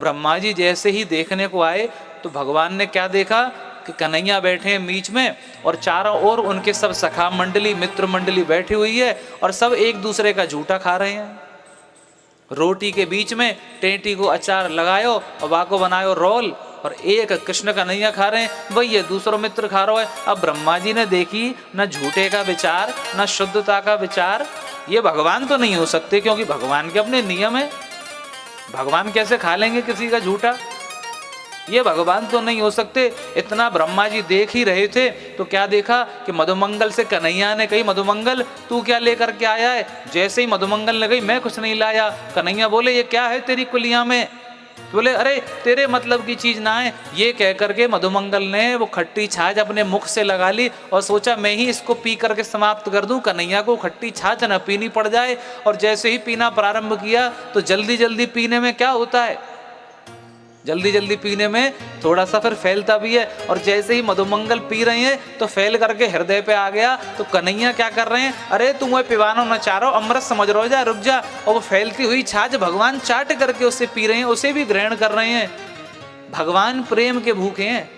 ब्रह्मा जी जैसे ही देखने को आए तो भगवान ने क्या देखा कि कन्हैया बैठे हैं बीच में और चारों ओर उनके सब सखा मंडली मित्र मंडली बैठी हुई है और सब एक दूसरे का झूठा खा रहे हैं। रोटी के बीच में टेंटी को अचार लगायो और वाको बनायो रोल और एक कृष्ण कन्हैया खा रहे हैं, वही ये दूसरों मित्र खा रहा है। अब ब्रह्मा जी ने देखी न झूठे का विचार न शुद्धता का विचार, ये भगवान तो नहीं हो सकते क्योंकि भगवान के अपने नियम है, भगवान कैसे खा लेंगे किसी का झूठा, ये भगवान तो नहीं हो सकते। इतना ब्रह्मा जी देख ही रहे थे तो क्या देखा कि मधुमंगल से कन्हैया ने कही मधुमंगल तू क्या लेकर के आया है। जैसे ही मधुमंगल ने कही मैं कुछ नहीं लाया, कन्हैया बोले ये क्या है तेरी कुलिया में, बोले अरे तेरे मतलब की चीज ना है। ये कह करके मधुमंगल ने वो खट्टी छाछ अपने मुख से लगा ली और सोचा मैं ही इसको पी करके समाप्त कर दूं, कन्हैया को खट्टी छाछ न पीनी पड़ जाए। और जैसे ही पीना प्रारंभ किया तो जल्दी जल्दी पीने में क्या होता है, जल्दी जल्दी पीने में थोड़ा सा फिर फैलता भी है। और जैसे ही मधुमंगल पी रहे हैं तो फैल करके हृदय पे आ गया। तो कन्हैया क्या कर रहे हैं, अरे तुम वह पिवानो न चारो अमृत समझ रो जा रुक जा। और वो फैलती हुई छाछ भगवान चाट करके उससे पी रहे हैं, उसे भी ग्रहण कर रहे हैं। भगवान प्रेम के भूखे हैं।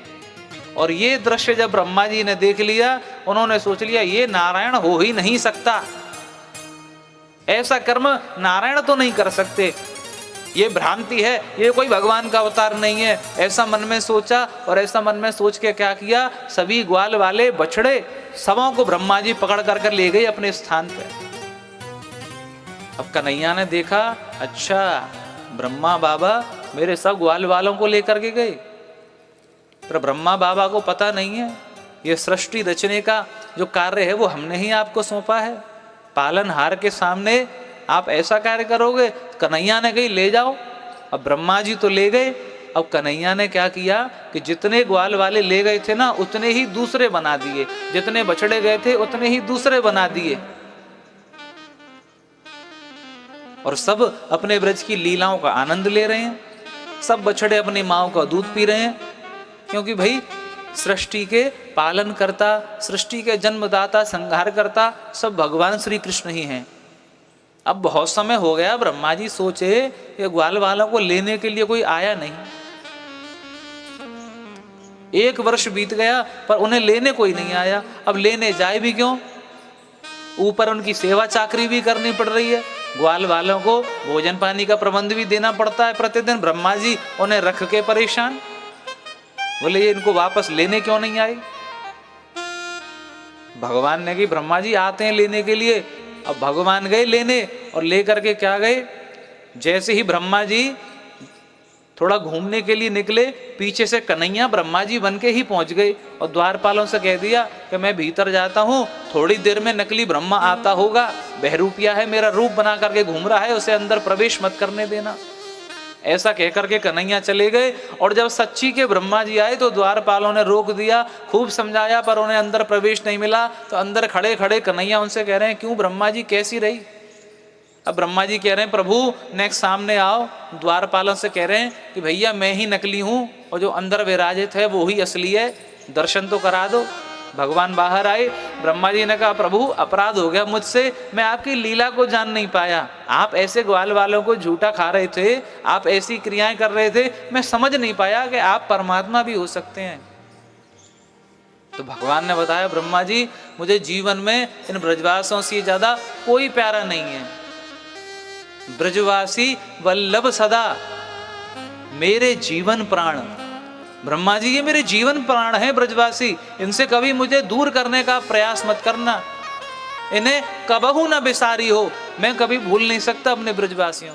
और ये दृश्य जब ब्रह्मा जी ने देख लिया उन्होंने सोच लिया ये नारायण हो ही नहीं सकता, ऐसा कर्म नारायण तो नहीं कर सकते, ये भ्रांति है, ये कोई भगवान का अवतार नहीं है। ऐसा मन में सोचा और ऐसा मन में सोच के क्या किया, सभी ग्वाल वाले बछड़े सबों को ब्रह्मा जी पकड़ कर ले गए अपने स्थान पे। अब कन्हैया ने देखा अच्छा ब्रह्मा बाबा मेरे सब ग्वाल वालों को लेकर के गए, पर ब्रह्मा बाबा को पता नहीं है ये सृष्टि रचने का जो कार्य है वो हमने ही आपको सौंपा है, पालनहार के सामने आप ऐसा कार्य करोगे। कन्हैया ने कही ले जाओ। अब ब्रह्मा जी तो ले गए। अब कन्हैया ने क्या किया कि जितने ग्वाल वाले ले गए थे ना उतने ही दूसरे बना दिए, जितने बछड़े गए थे उतने ही दूसरे बना दिए। और सब अपने ब्रज की लीलाओं का आनंद ले रहे हैं, सब बछड़े अपनी माओ का दूध पी रहे हैं, क्योंकि भाई सृष्टि के पालन करता, सृष्टि के जन्मदाता, संहार करता सब भगवान श्री कृष्ण ही हैं। अब बहुत समय हो गया, ब्रह्मा जी सोचे कि ग्वाल वालों को लेने के लिए कोई आया नहीं, 1 वर्ष बीत गया पर उन्हें लेने कोई नहीं आया। अब लेने जाए भी क्यों, ऊपर उनकी सेवा चाकरी भी करनी पड़ रही है, ग्वाल वालों को भोजन पानी का प्रबंध भी देना पड़ता है प्रतिदिन। ब्रह्मा जी उन्हें रख के परेशान, बोले ये इनको वापस लेने क्यों नहीं आए। भगवान ने कही ब्रह्मा जी आते हैं लेने के लिए। अब भगवान गए लेने और लेकर के क्या गए, जैसे ही ब्रह्मा जी थोड़ा घूमने के लिए निकले पीछे से कन्हैया ब्रह्मा जी बन के ही पहुंच गए और द्वारपालों से कह दिया कि मैं भीतर जाता हूँ, थोड़ी देर में नकली ब्रह्मा आता होगा, बहरूपिया है, मेरा रूप बना करके घूम रहा है, उसे अंदर प्रवेश मत करने देना। ऐसा कह करके कन्हैया चले गए। और जब सच्ची के ब्रह्मा जी आए तो द्वारपालों ने रोक दिया, खूब समझाया पर उन्हें अंदर प्रवेश नहीं मिला। तो अंदर खड़े खड़े कन्हैया उनसे कह रहे हैं क्यों ब्रह्मा जी कैसी रही। अब ब्रह्मा जी कह रहे हैं प्रभु नेक्स्ट सामने आओ। द्वारपालों से कह रहे हैं कि भैया मैं ही नकली हूँ और जो अंदर विराजित है वो ही असली है, दर्शन तो करा दो। भगवान बाहर आए। ब्रह्मा जी ने कहा प्रभु अपराध हो गया मुझसे, मैं आपकी लीला को जान नहीं पाया, आप ऐसे ग्वाल वालों को झूठा खा रहे थे, आप ऐसी क्रियाएं कर रहे थे, मैं समझ नहीं पाया कि आप परमात्मा भी हो सकते हैं। तो भगवान ने बताया ब्रह्मा जी मुझे जीवन में इन ब्रजवासियों से ज्यादा कोई प्यारा नहीं है, ब्रजवासी वल्लभ सदा मेरे जीवन प्राण। ब्रह्मा जी ये मेरे जीवन प्राण है ब्रजवासी, इनसे कभी मुझे दूर करने का प्रयास मत करना, इन्हें कबहू न बिसारी हो, मैं कभी भूल नहीं सकता अपने ब्रजवासियों।